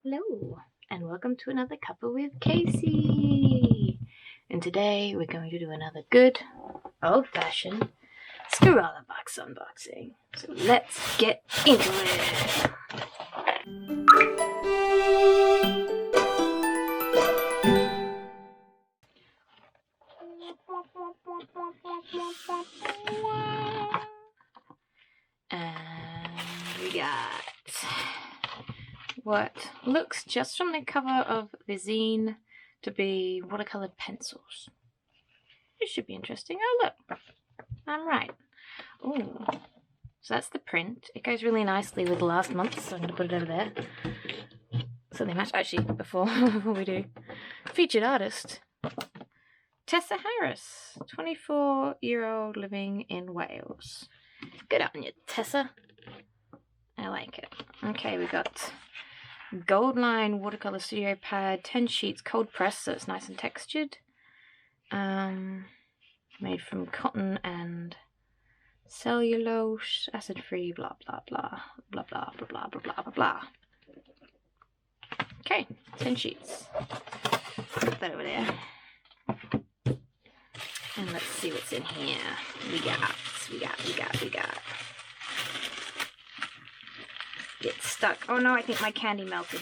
Hello, and welcome to another Cuppa with Kaci. And today we're going to do another good, old-fashioned scrawlrbox unboxing. So let's get into it. And we got what looks, just from the cover of the zine, to be watercolored pencils. This should be interesting. Oh look, I'm right. Oh, so that's the print. It goes really nicely with last month, so I'm going to put it over there. So they match. Actually, before we do, featured artist Tessa Harris, 24-year-old living in Wales. Good on you, Tessa. I like it. Okay, we got Gold Line Watercolor Studio Pad, 10 sheets, cold press, so it's nice and textured. Made from cotton and cellulose, acid-free, blah, blah, blah, blah, blah, blah, blah, blah, blah, blah, blah. Okay, 10 sheets. Put that over there. And let's see what's in here. We got. Get stuck. Oh no, I think my candy melted.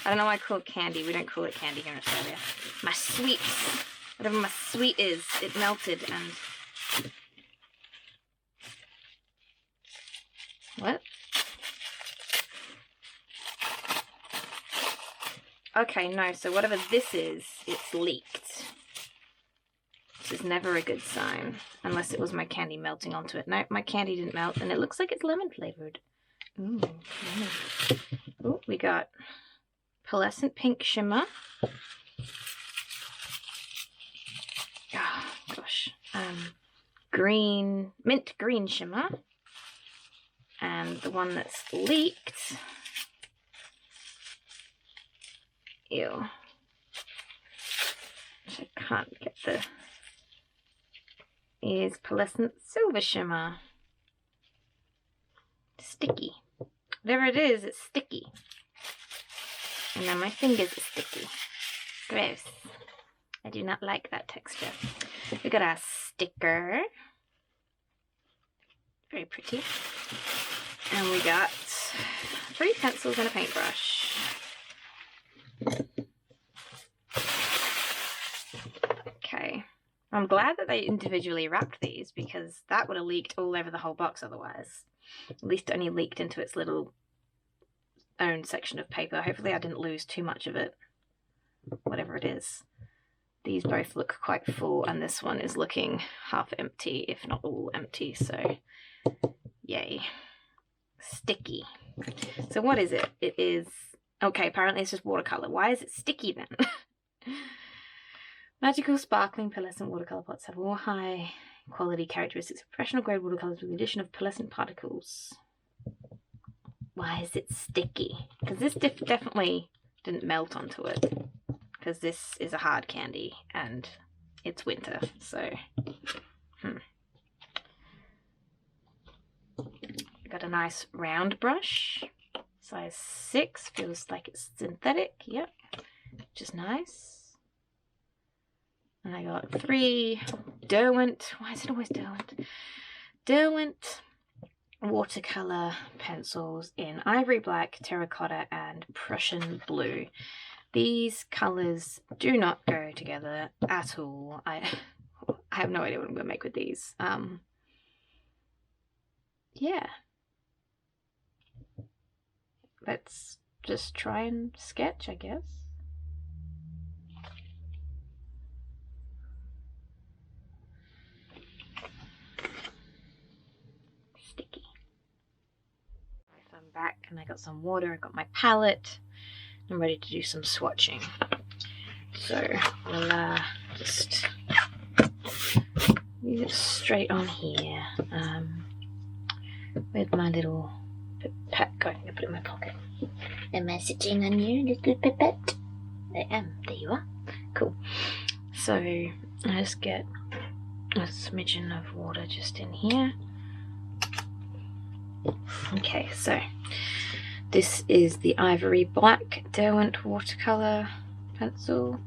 I don't know why I call it candy. We don't call it candy here in Australia. My sweets. Whatever my sweet is, it melted and... What? Okay, no, so whatever this is, it's leaked. This is never a good sign. Unless it was my candy melting onto it. No, my candy didn't melt, and it looks like it's lemon flavored. Ooh, lemon. Ooh, we got pearlescent pink shimmer. Oh, gosh. Green, mint green shimmer. And the one that's leaked. Ew. Which I can't get the... is pearlescent silver shimmer. Sticky. Whatever it is, it's sticky. And then my fingers are sticky. Gross. I do not like that texture. We got a sticker. Very pretty. And we got 3 pencils and a paintbrush. Okay. I'm glad that they individually wrapped these, because that would have leaked all over the whole box otherwise. At least it only leaked into its little own section of paper. Hopefully I didn't lose too much of it. Whatever it is. These both look quite full, and this one is looking half empty, if not all empty, so yay. Sticky. So what is it? It is... okay, apparently it's just watercolor. Why is it sticky then? Magical sparkling pearlescent watercolor pots have all high quality characteristics of professional grade watercolors with the addition of pearlescent particles. Why is it sticky? Because this definitely didn't melt onto it. Because this is a hard candy and it's winter, so... Got a nice round brush. Size 6. Feels like it's synthetic. Yep. Which is nice. And I got 3 Derwent, why is it always Derwent? Derwent watercolor pencils in ivory black, terracotta, and Prussian blue. These colors do not go together at all. I have no idea what I'm going to make with these. Yeah. Let's just try and sketch, I guess. Sticky. So I'm back and I got some water, I got my palette. I'm ready to do some swatching. So we'll just use it straight on here. With my little pipette going, I put it in my pocket. Am I sitting on you, little pipette? I am. There you are. Cool. So I just get a smidgen of water just in here. Okay, so This is the Ivory Black Derwent watercolour pencil,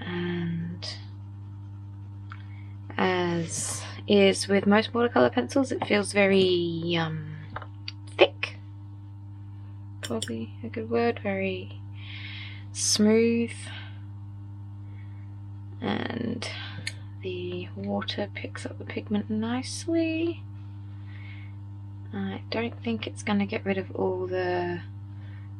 and as is with most watercolour pencils, it feels very thick, probably a good word, very smooth, and the water picks up the pigment nicely. I don't think it's going to get rid of all the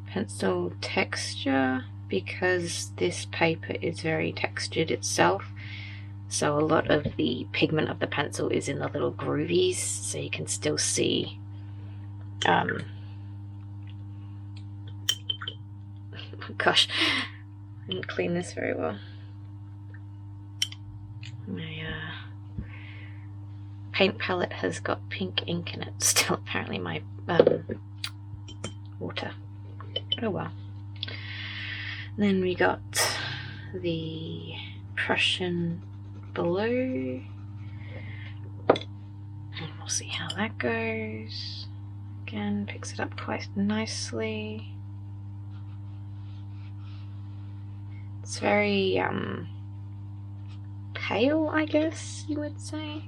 pencil texture because this paper is very textured itself, so a lot of the pigment of the pencil is in the little groovies, so you can still see oh gosh, I didn't clean this very well. My paint palette has got pink ink in it still, apparently my water. Oh well. Then we got the Prussian Blue, and we'll see how that goes. Again, picks it up quite nicely. It's very pale, I guess you would say.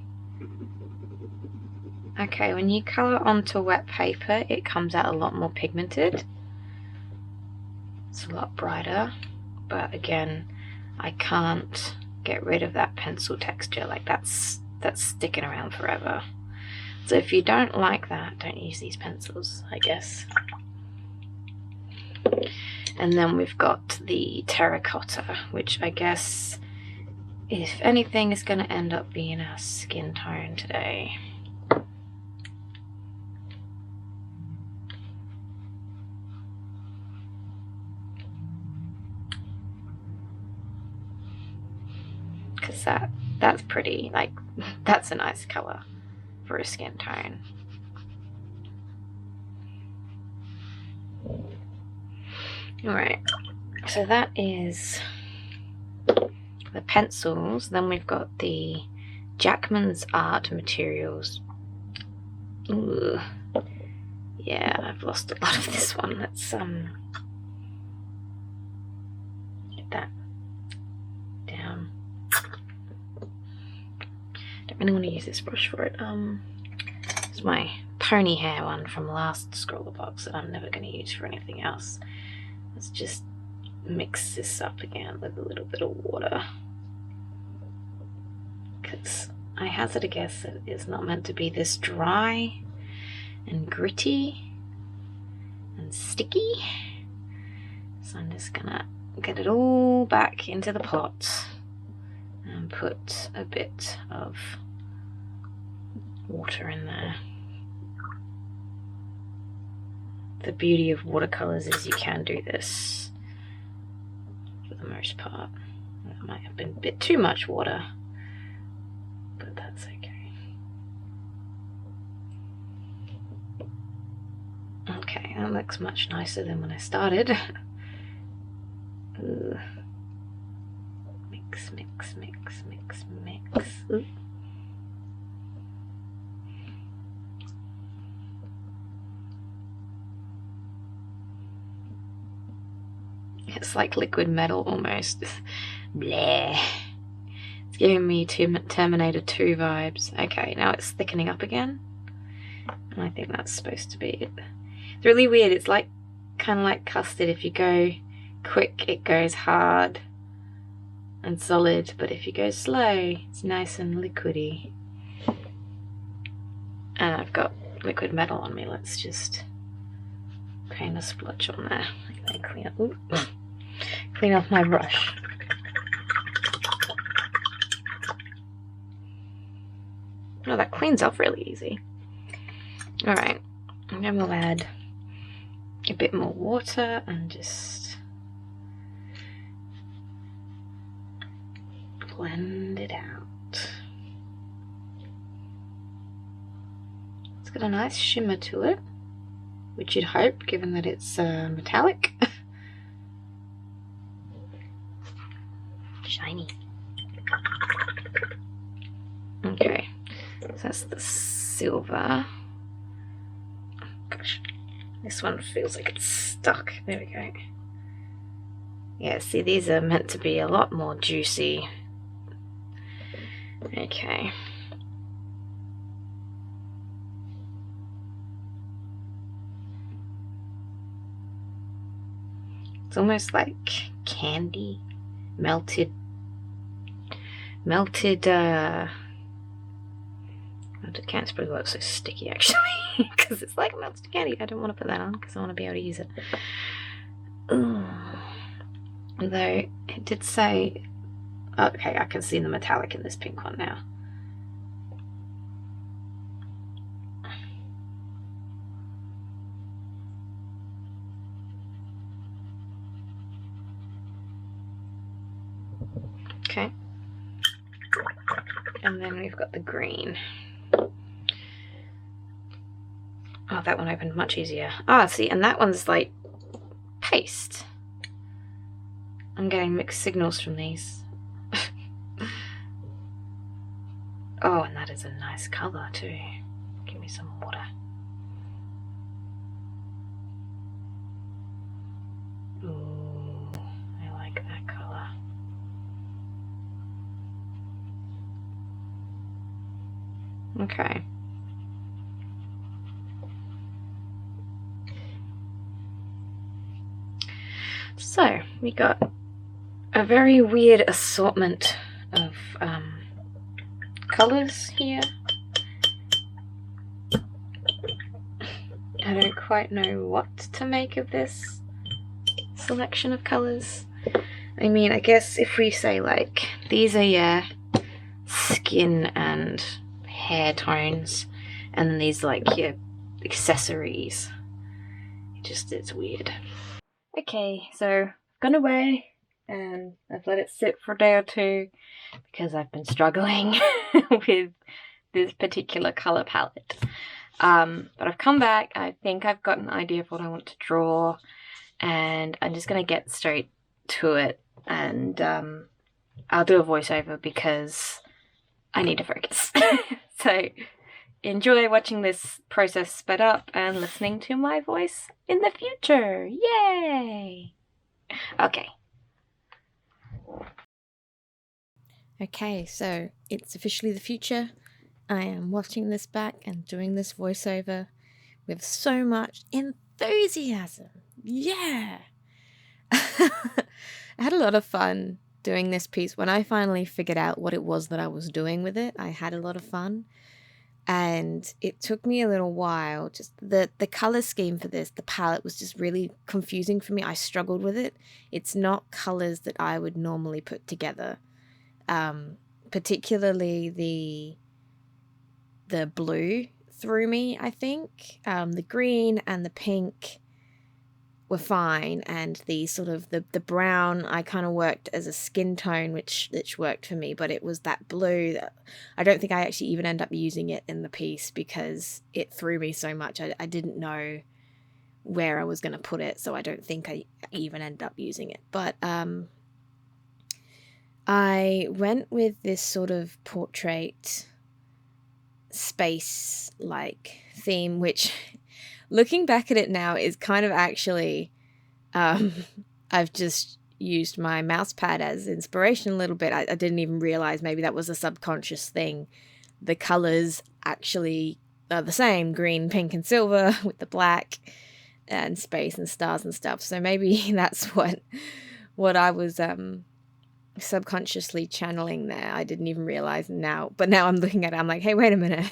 Okay, when you colour onto wet paper, it comes out a lot more pigmented. It's a lot brighter, but again, I can't get rid of that pencil texture. Like that's sticking around forever. So if you don't like that, don't use these pencils, I guess. And then we've got the Terracotta, which I guess, if anything, is going to end up being our skin tone today. Because that's pretty, like, that's a nice color for a skin tone. Alright, so that is the pencils. Then we've got the Jackman's Art Materials. Ooh. Yeah, I've lost a lot of this one. Let's get that down. Don't really want to use this brush for it. It's my pony hair one from last scrawlrbox that I'm never going to use for anything else. Let's just mix this up again with a little bit of water, because I hazard a guess that it's not meant to be this dry and gritty and sticky. So I'm just gonna get it all back into the pot and put a bit of water in there. The beauty of watercolours is you can do this for the most part. It might have been a bit too much water, but that's okay. Okay, that looks much nicer than when I started. Ooh. Mix, mix, mix, mix, mix. Ooh. It's like liquid metal almost. Bleh. It's giving me Terminator 2 vibes. Okay, now it's thickening up again. And I think that's supposed to be it. It's really weird. It's like kind of like custard. If you go quick, it goes hard and solid. But if you go slow, it's nice and liquidy. And I've got liquid metal on me. Let's just paint a splotch on there. Clean up. Ooh. Clean off my brush. Oh, that cleans off really easy. Alright, and then we'll add a bit more water and just blend it out. It's got a nice shimmer to it, which you'd hope, given that it's metallic. Shiny. Okay, so that's the silver. Oh, gosh. This one feels like it's stuck. There we go. Yeah, see, these are meant to be a lot more juicy. Okay. It's almost like candy, melted, can't probably work so sticky actually, because it's like melted candy. I don't want to put that on because I want to be able to use it. Ooh. Although it did say, okay, I can see the metallic in this pink one now. Okay. And then we've got the green. Oh, that one opened much easier. Ah, see, and that one's like paste. I'm getting mixed signals from these. Oh, and that is a nice colour too. Give me some water. Ooh, I like that colour. Okay. So, we got a very weird assortment of colours here. I don't quite know what to make of this selection of colours. I mean, I guess if we say like, these are your skin and hair tones, and then these like your accessories. It's weird. Okay, so I've gone away and I've let it sit for a day or two because I've been struggling with this particular colour palette. But I've come back. I think I've got an idea of what I want to draw, and I'm just going to get straight to it, and I'll do a voiceover because I need to focus. So enjoy watching this process sped up and listening to my voice in the future. Yay! Okay. Okay, so it's officially the future. I am watching this back and doing this voiceover with so much enthusiasm. Yeah! I had a lot of fun doing this piece. When I finally figured out what it was that I was doing with it, I had a lot of fun. And it took me a little while. Just the color scheme for this, the palette was just really confusing for me. I struggled with it. It's not colors that I would normally put together. Particularly the blue threw me, I think. The green and the pink were fine, and the sort of the brown I kind of worked as a skin tone, which worked for me, but it was that blue that I don't think I actually even end up using it in the piece because it threw me so much. I didn't know where I was going to put it, so I don't think I even end up using it. But I went with this sort of portrait space like theme, which looking back at it now is kind of actually, I've just used my mouse pad as inspiration a little bit. I didn't even realize maybe that was a subconscious thing. The colors actually are the same, green, pink, and silver with the black and space and stars and stuff. So maybe that's what I was subconsciously channeling there. I didn't even realize now, but now I'm looking at it, I'm like, hey, wait a minute.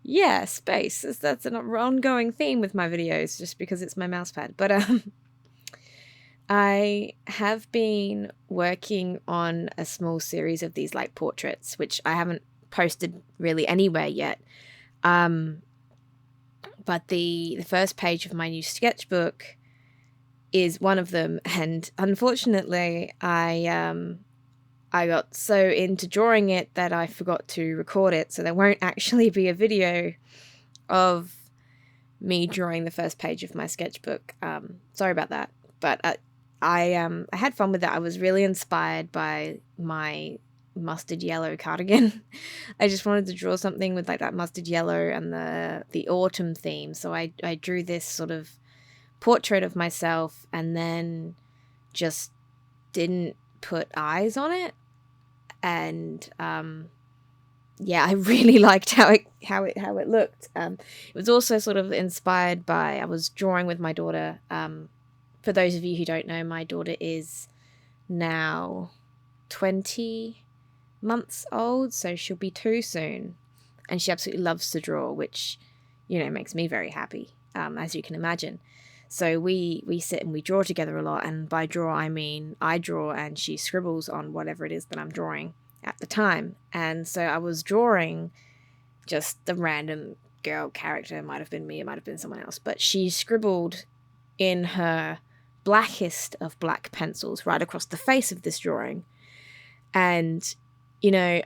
Yeah, space. That's an ongoing theme with my videos just because it's my mousepad. But I have been working on a small series of these like portraits, which I haven't posted really anywhere yet. But the first page of my new sketchbook is one of them, and unfortunately I got so into drawing it that I forgot to record it, so there won't actually be a video of me drawing the first page of my sketchbook. Sorry about that, but I had fun with that. I was really inspired by my mustard yellow cardigan. I just wanted to draw something with like that mustard yellow and the autumn theme. So I drew this sort of portrait of myself and then just didn't put eyes on it. And yeah, I really liked how it looked. It was also sort of inspired by, I was drawing with my daughter. For those of you who don't know, my daughter is now 20 months old, so she'll be 2 soon, and she absolutely loves to draw, which, you know, makes me very happy, as you can imagine. So we sit and we draw together a lot, and by draw I mean I draw and she scribbles on whatever it is that I'm drawing at the time. And so I was drawing just the random girl character. It might have been me, it might have been someone else, but she scribbled in her blackest of black pencils right across the face of this drawing. And, you know,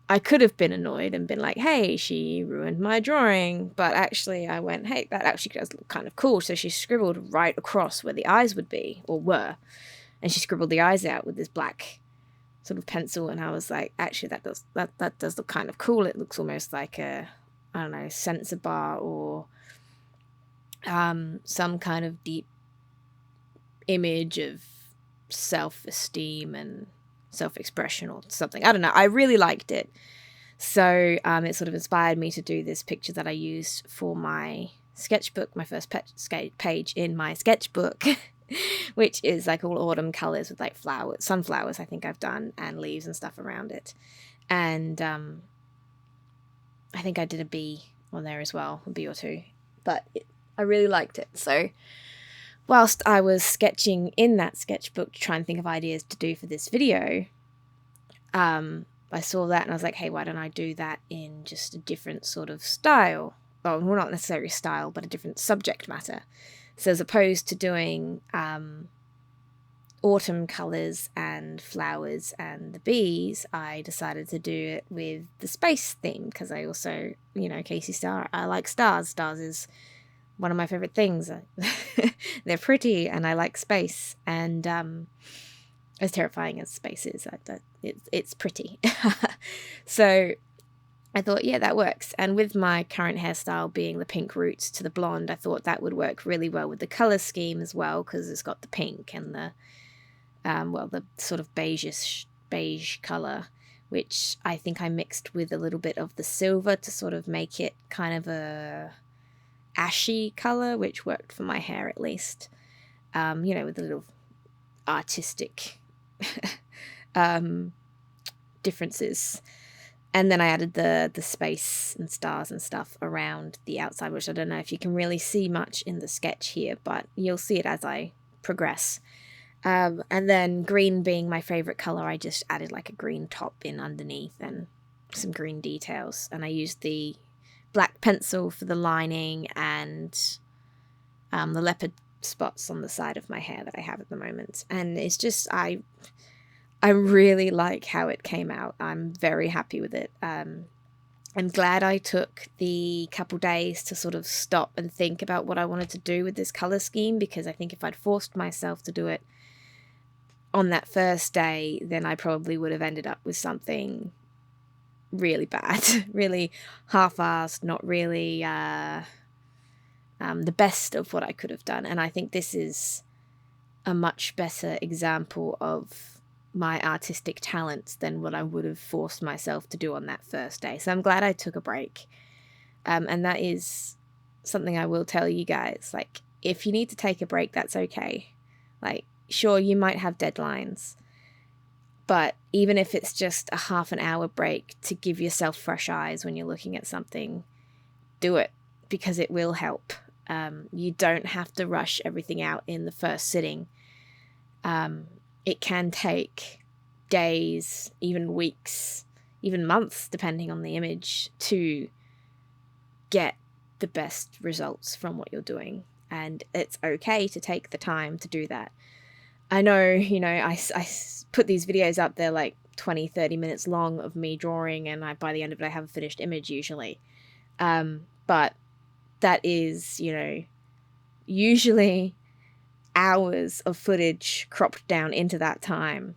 I could have been annoyed and been like, hey, she ruined my drawing. But actually I went, hey, that actually does look kind of cool. So she scribbled right across where the eyes would be, or were. And she scribbled the eyes out with this black sort of pencil. And I was like, actually, that does look kind of cool. It looks almost like a, I don't know, sensor bar or some kind of deep image of self-esteem and self-expression or something. I don't know. I really liked it. So it sort of inspired me to do this picture that I used for my sketchbook, my first page in my sketchbook, which is like all autumn colors with like flowers, sunflowers I think I've done, and leaves and stuff around it. And I think I did a bee on there as well, a bee or two. But I really liked it. So whilst I was sketching in that sketchbook to try and think of ideas to do for this video, I saw that and I was like, hey, why don't I do that in just a different sort of style? Well, not necessarily style, but a different subject matter. So as opposed to doing autumn colours and flowers and the bees, I decided to do it with the space theme, because I also, you know, Kaci Star, I like stars. Stars is one of my favourite things. They're pretty and I like space, and as terrifying as space is, it's pretty. So I thought, yeah, that works. And with my current hairstyle being the pink roots to the blonde, I thought that would work really well with the colour scheme as well, because it's got the pink and the the sort of beige colour, which I think I mixed with a little bit of the silver to sort of make it kind of a ashy colour, which worked for my hair at least. You know, with a little artistic differences. And then I added the space and stars and stuff around the outside, which I don't know if you can really see much in the sketch here, but you'll see it as I progress. And then green being my favourite colour, I just added like a green top in underneath and some green details. And I used the black pencil for the lining and the leopard spots on the side of my hair that I have at the moment. And it's just, I really like how it came out. I'm very happy with it. I'm glad I took the couple days to sort of stop and think about what I wanted to do with this colour scheme, because I think if I'd forced myself to do it on that first day, then I probably would have ended up with something really bad, really half-assed, not really the best of what I could have done. And I think this is a much better example of my artistic talents than what I would have forced myself to do on that first day. So I'm glad I took a break. And that is something I will tell you guys. Like, if you need to take a break, that's okay. Like, sure, you might have deadlines, but even if it's just a half an hour break to give yourself fresh eyes when you're looking at something, do it, because it will help. You don't have to rush everything out in the first sitting. It can take days, even weeks, even months, depending on the image, to get the best results from what you're doing. And it's okay to take the time to do that. I know, you know, I put these videos up there like 20, 30 minutes long of me drawing, and by the end of it I have a finished image usually. But that is, you know, usually hours of footage cropped down into that time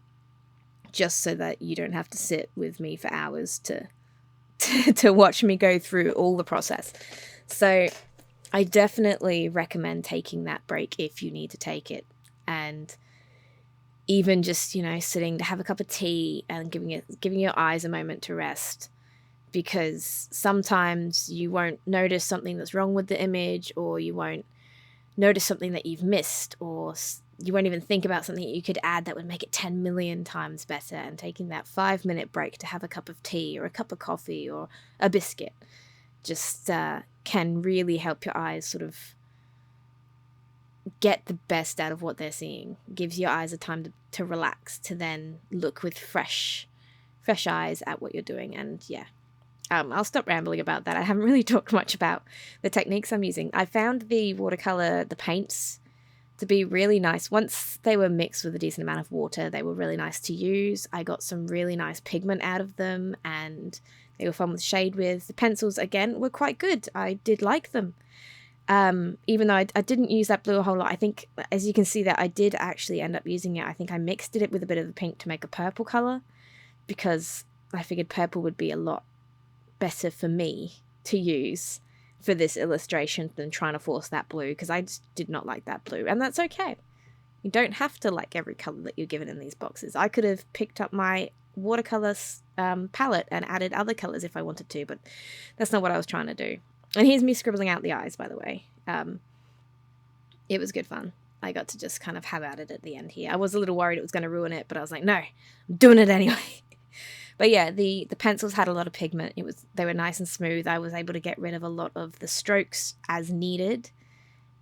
just so that you don't have to sit with me for hours to watch me go through all the process. So I definitely recommend taking that break if you need to take it, and even just, sitting to have a cup of tea and giving your eyes a moment to rest, because sometimes you won't notice something that's wrong with the image, or you won't notice something that you've missed, or you won't even think about something you could add that would make it 10 million times better. And taking that 5-minute break to have a cup of tea or a cup of coffee or a biscuit just can really help your eyes sort of get the best out of what they're seeing. Gives your eyes a time to relax, to then look with fresh eyes at what you're doing. And yeah, I'll stop rambling about that. I haven't really talked much about the techniques I'm using. I found the paints to be really nice. Once they were mixed with a decent amount of water, they were really nice to use. I got some really nice pigment out of them, and they were fun with shade with. The pencils, again, were quite good. I did like them. Even though I didn't use that blue a whole lot. I think, as you can see, that I did actually end up using it. I think I mixed it with a bit of the pink to make a purple colour, because I figured purple would be a lot better for me to use for this illustration than trying to force that blue, because I just did not like that blue, and that's okay. You don't have to like every colour that you're given in these boxes. I could have picked up my watercolour palette and added other colours if I wanted to, but that's not what I was trying to do. And here's me scribbling out the eyes, by the way. It was good fun. I got to just kind of have at it at the end here. I was a little worried it was going to ruin it, but I was like, no, I'm doing it anyway. But yeah, the pencils had a lot of pigment. They were nice and smooth. I was able to get rid of a lot of the strokes as needed,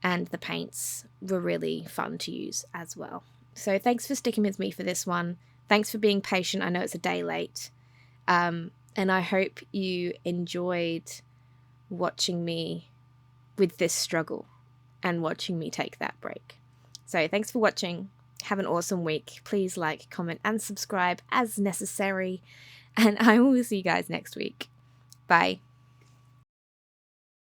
and the paints were really fun to use as well. So thanks for sticking with me for this one. Thanks for being patient. I know it's a day late. And I hope you enjoyed watching me with this struggle and watching me take that break. So thanks for watching. Have an awesome week. Please like, comment, and subscribe as necessary. And I will see you guys next week. Bye.